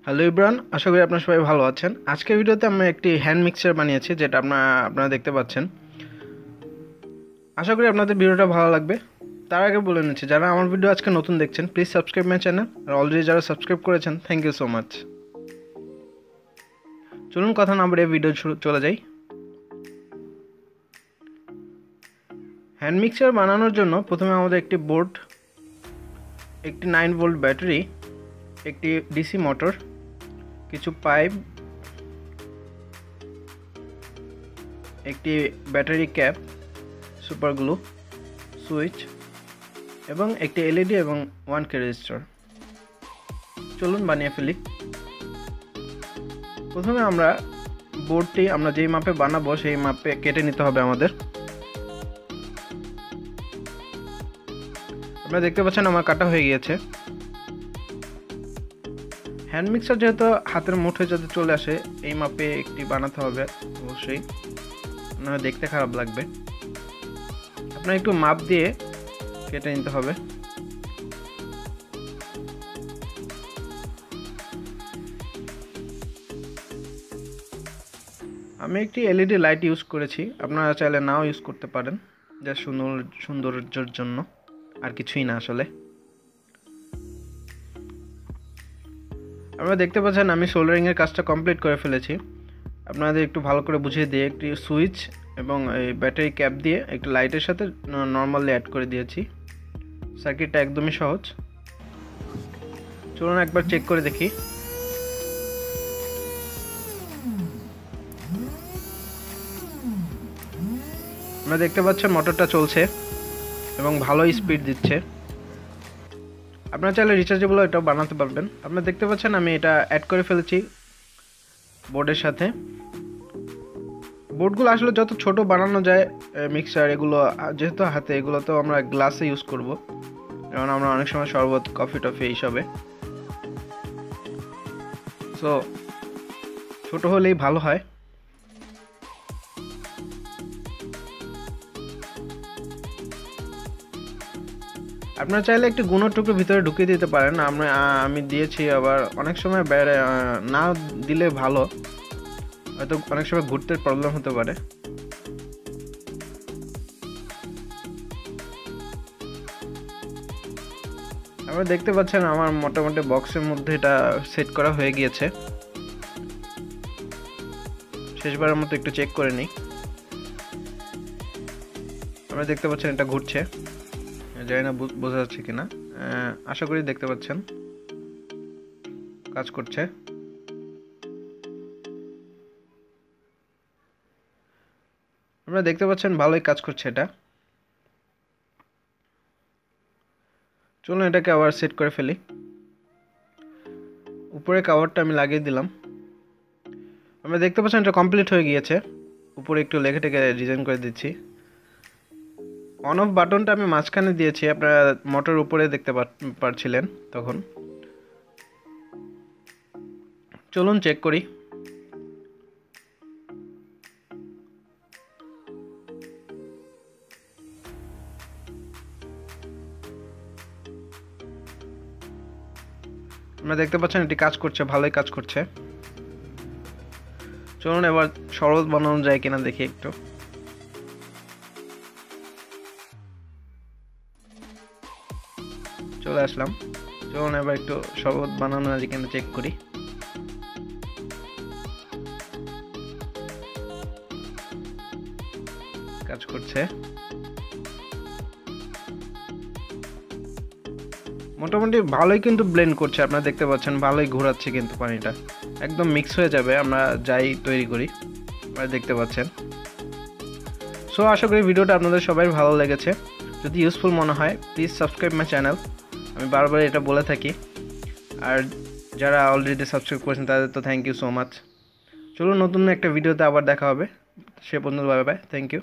Hello Ibran, আশা করি আপনারা সবাই ভালো আছেন। আজকের ভিডিওতে আমি একটি হ্যান্ড মিক্সার বানিয়েছি, যেটা আপনারা দেখতে পাচ্ছেন। আশা করি আপনাদের ভিডিওটা ভালো লাগবে। তার আগে বলে নিচ্ছি, যারা আমার ভিডিও আজকে নতুন দেখছেন, প্লিজ সাবস্ক্রাইব মাই চ্যানেল। আর অলরেডি যারা সাবস্ক্রাইব করেছেন, থ্যাংক ইউ সো মাচ। চলুন কথা না বাড়িয়ে ভিডিও চলে যাই। হ্যান্ড মিক্সার বানানোর জন্য প্রথমে আমাদের একটি বোর্ড, একটি 9 ভোল্ট ব্যাটারি, একটি ডিসি মোটর, কিছু পাইপ, একটি battery cap, super glue, switch এবং একটি এলইডি এবং 1K রেজিস্টার। চলুন বানিয়ে ফেলি। প্রথমে আমরা বোর্ডটি আমরা যেই মাপে বানাবো সেই মাপে কেটে নিতে হবে আমাদের। আপনারা দেখতে পাচ্ছেন আমার কাটা হয়ে গিয়েছে। হ্যান্ড মিক্সার যেহেতু হাতের মুঠোয় যাতে চলে আসে, এই মাপে একটি বানাতে হবে অবশ্যই, নাহলে দেখতে খারাপ লাগবে। আপনার একটু মাপ দিয়ে কেটে নিতে হবে। আমি একটি এলইডি লাইট ইউজ করেছি, আপনারা চাইলে নাও ইউজ করতে পারেন, যা সৌন্দর্যের জন্য, আর কিছুই না আসলে। আপনারা দেখতে পাচ্ছেন আমি সোল্ডারিংয়ের কাজটা কমপ্লিট করে ফেলেছি। আপনাদের একটু ভালো করে বুঝিয়ে দিয়ে একটি সুইচ এবং এই ব্যাটারি ক্যাপ দিয়ে একটি লাইটের সাথে নর্মালি অ্যাড করে দিয়েছি। সার্কিটটা একদমই সহজ। চলুন একবার চেক করে দেখি। আপনারা দেখতে পাচ্ছেন মোটরটা চলছে এবং ভালোই স্পিড দিচ্ছে। আপনারা চাইলে রিচার্জেবল এটাও বানাতে পারবেন। আপনারা দেখতে পাচ্ছেন আমি এটা অ্যাড করে ফেলেছি বোর্ডের সাথে। বোর্ডগুলো আসলে যত ছোট বানানো যায় মিক্সার, এগুলো যেহেতু হাতে, এগুলো তো আমরা গ্লাসে ইউজ করব, যেমন আমরা অনেক সময় শরবত, কফি টফি এইসবে। সো ছোট হলেই ভালো হয়। আপনারা চাইলে একটি গুঁড়োর টুকরো ভিতরে ঢুকিয়ে দিতে পারেন। আমি দিয়েছি, আবার অনেক সময় না দিলে ভালো, হয়তো অনেক সময় ঘুরতে প্রবলেম হতে পারে। আপনারা দেখতে পাচ্ছেন আমার মোটামুটি বক্সের মধ্যে এটা সেট করা হয়ে গিয়েছে। শেষবারের মতো একটু চেক করে নিই। আপনারা দেখতে পাচ্ছেন এটা ঘুরছে, জানি না বোঝা যাচ্ছে কিনা, আশা করি দেখতে পাচ্ছেন কাজ করছে। আপনারা দেখতে পাচ্ছেন ভালোই কাজ করছে এটা। চলুন এটাকে আবার সেট করে ফেলি। উপরে কাভারটা আমি লাগিয়ে দিলাম। আপনারা দেখতে পাচ্ছেন এটা কমপ্লিট হয়ে গিয়েছে। উপরে একটু লেখা টেকে ডিজাইন করে দিচ্ছি। অন অফ বাটনটা আমি মাঝখানে দিয়েছি, আপনারা মোটর উপরে দেখতে পাচ্ছিলেন তখন। চলুন চেক করি। আপনারা দেখতে পাচ্ছেন এটি কাজ করছে, ভালোই কাজ করছে। চলুন এবার সরল বানানো যায় কিনা দেখি একটু। চলে আসলাম। চলুন এবার একটু শরবত বানানো যায় কিনা চেক করি। কাজ করছে মোটামুটি ভালোই, কিন্তু ব্লেন্ড করছে। আপনারা দেখতে পাচ্ছেন ভালোই ঘোরাচ্ছে, কিন্তু পানিটা একদম মিক্স হয়ে যাবে আমরা যাই তৈরি করি। আপনারা দেখতে পাচ্ছেন। সো আশা করি ভিডিওটা আপনাদের সবাই ভালো লেগেছে। যদি ইউজফুল মনে হয়, প্লিজ সাবস্ক্রাইব মাই চ্যানেল। আমি বারবার এটা বলে থাকি। আর যারা অলরেডি সাবস্ক্রাইব করেছেন তাদের তো থ্যাংক ইউ সো মাচ। চলুন নতুন একটা ভিডিওতে আবার দেখা হবে। সে পর্যন্ত বাই বাই, থ্যাংক ইউ।